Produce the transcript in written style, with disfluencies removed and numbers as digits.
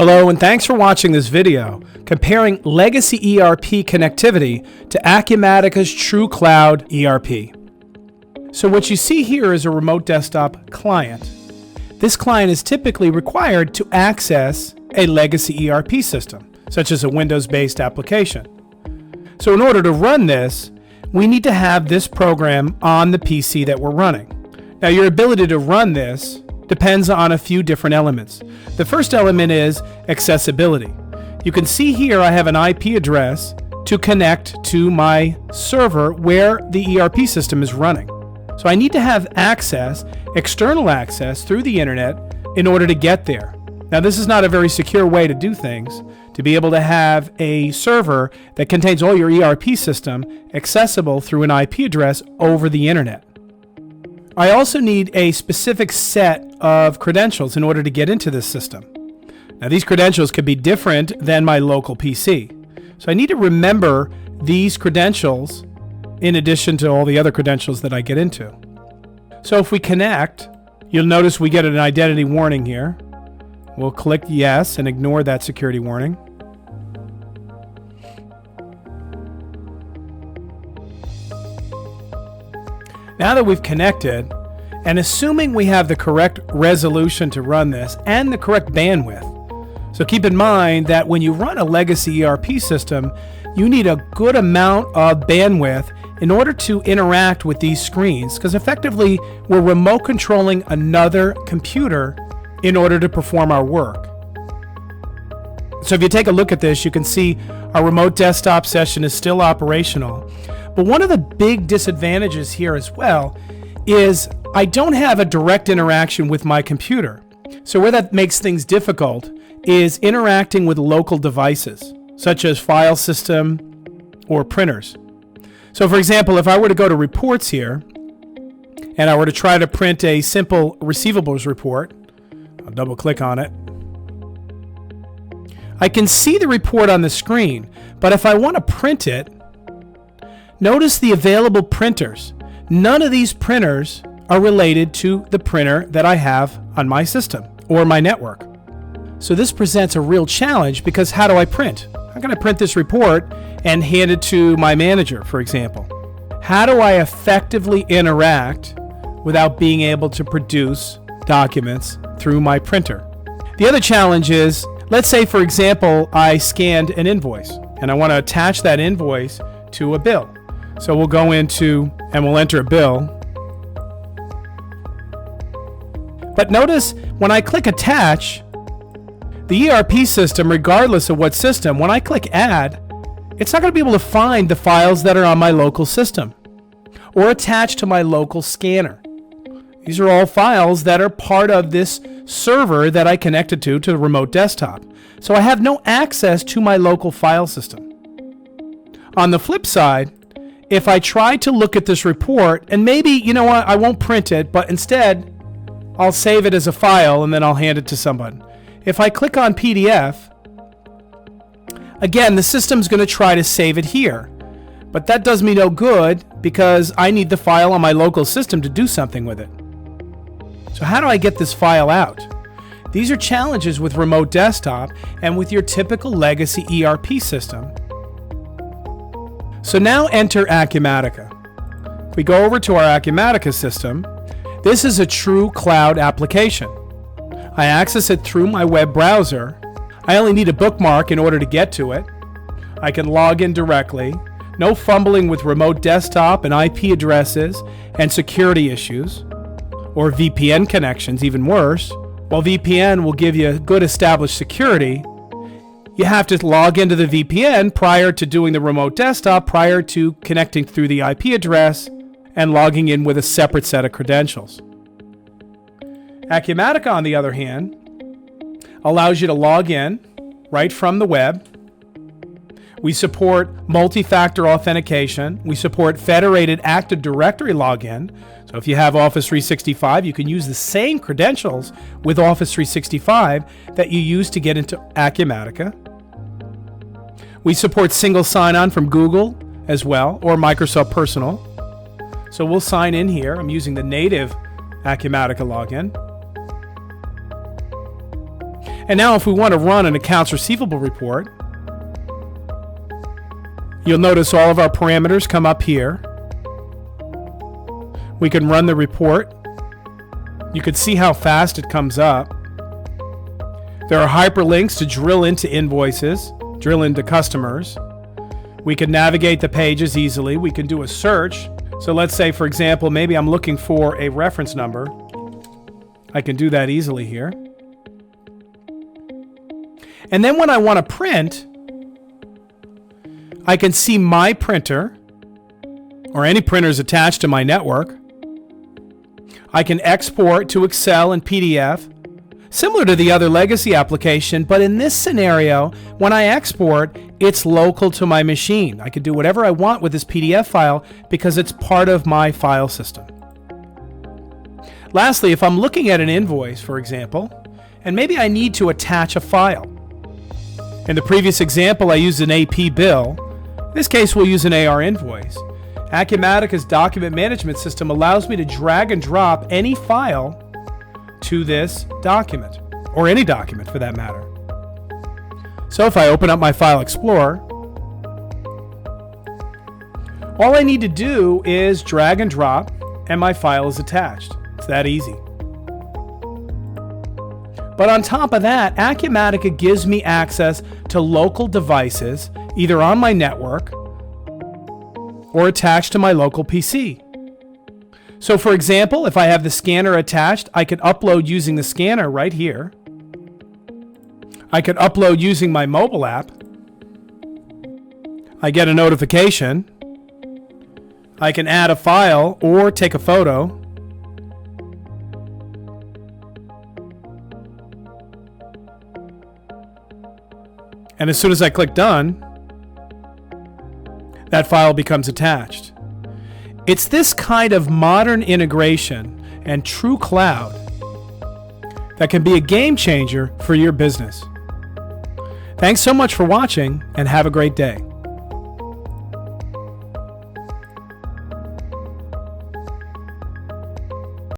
Hello and thanks for watching this video comparing legacy ERP connectivity to Acumatica's True Cloud ERP. So what you see here is a remote desktop client. This client is typically required to access a legacy ERP system, such as a Windows-based application. So in order to run this, we need to have this program on the PC that we're running. Now your ability to run this depends on a few different elements. The first element is accessibility. You can see here I have an IP address to connect to my server where the ERP system is running. So I need to have access, external access through the internet in order to get there. Now this is not a very secure way to do things, to be able to have a server that contains all your ERP system accessible through an IP address over the internet. I also need a specific set of credentials in order to get into this system. Now these credentials could be different than my local PC. So I need to remember these credentials in addition to all the other credentials that I get into. So if we connect, you'll notice we get an identity warning here. We'll click yes and ignore that security warning. Now that we've connected, and assuming we have the correct resolution to run this and the correct bandwidth, so keep in mind that when you run a legacy ERP system, you need a good amount of bandwidth in order to interact with these screens, because effectively we're remote controlling another computer in order to perform our work. So if you take a look at this, you can see our remote desktop session is still operational. But one of the big disadvantages here as well is I don't have a direct interaction with my computer. So where that makes things difficult is interacting with local devices, such as file system or printers. So for example, if I were to go to reports here, and I were to try to print a simple receivables report, I'll double click on it. I can see the report on the screen, but if I want to print it, notice the available printers. None of these printers are related to the printer that I have on my system or my network. So this presents a real challenge, because how do I print? How can I print this report and hand it to my manager, for example? How do I effectively interact without being able to produce documents through my printer? The other challenge is, let's say for example I scanned an invoice and I want to attach that invoice to a bill. So we'll go into and we'll enter a bill. But notice when I click attach, the ERP system, regardless of what system, when I click add, it's not going to be able to find the files that are on my local system or attached to my local scanner. These are all files that are part of this server that I connected to the remote desktop. So I have no access to my local file system. On the flip side, if I try to look at this report, and maybe, you know what, I won't print it, but instead I'll save it as a file and then I'll hand it to someone. If I click on PDF, again, the system's going to try to save it here. But that does me no good, because I need the file on my local system to do something with it. So how do I get this file out? These are challenges with remote desktop and with your typical legacy ERP system. So now enter Acumatica. If we go over to our Acumatica system, this is a true cloud application. I access it through my web browser. I only need a bookmark in order to get to it. I can log in directly. No fumbling with remote desktop and IP addresses and security issues, or VPN connections, even worse. While VPN will give you good established security, you have to log into the VPN prior to doing the remote desktop, prior to connecting through the IP address and logging in with a separate set of credentials. Acumatica, on the other hand, allows you to log in right from the web. We support multi-factor authentication. We support federated Active Directory login. So if you have Office 365, you can use the same credentials with Office 365 that you use to get into Acumatica. We support single sign-on from Google as well, or Microsoft Personal. So we'll sign in here. I'm using the native Acumatica login. And now if we want to run an accounts receivable report, you'll notice all of our parameters come up here. We can run the report. You can see how fast it comes up. There are hyperlinks to drill into invoices, drill into customers. We can navigate the pages easily. We can do a search. So let's say, for example, maybe I'm looking for a reference number. I can do that easily here. And then when I want to print, I can see my printer or any printers attached to my network. I can export to Excel and PDF, similar to the other legacy application, but in this scenario, when I export, it's local to my machine. I can do whatever I want with this PDF file because it's part of my file system. Lastly, if I'm looking at an invoice, for example, and maybe I need to attach a file. In the previous example, I used an AP bill. In this case, we'll use an AR invoice. Acumatica's document management system allows me to drag and drop any file to this document, or any document for that matter. So if I open up my File Explorer, all I need to do is drag and drop, and my file is attached. It's that easy. But on top of that, Acumatica gives me access to local devices, either on my network or attached to my local PC. So for example, if I have the scanner attached, I can upload using the scanner right here. I could upload using my mobile app. I get a notification. I can add a file or take a photo. And as soon as I click done, that file becomes attached. It's this kind of modern integration and true cloud that can be a game changer for your business. Thanks so much for watching, and have a great day.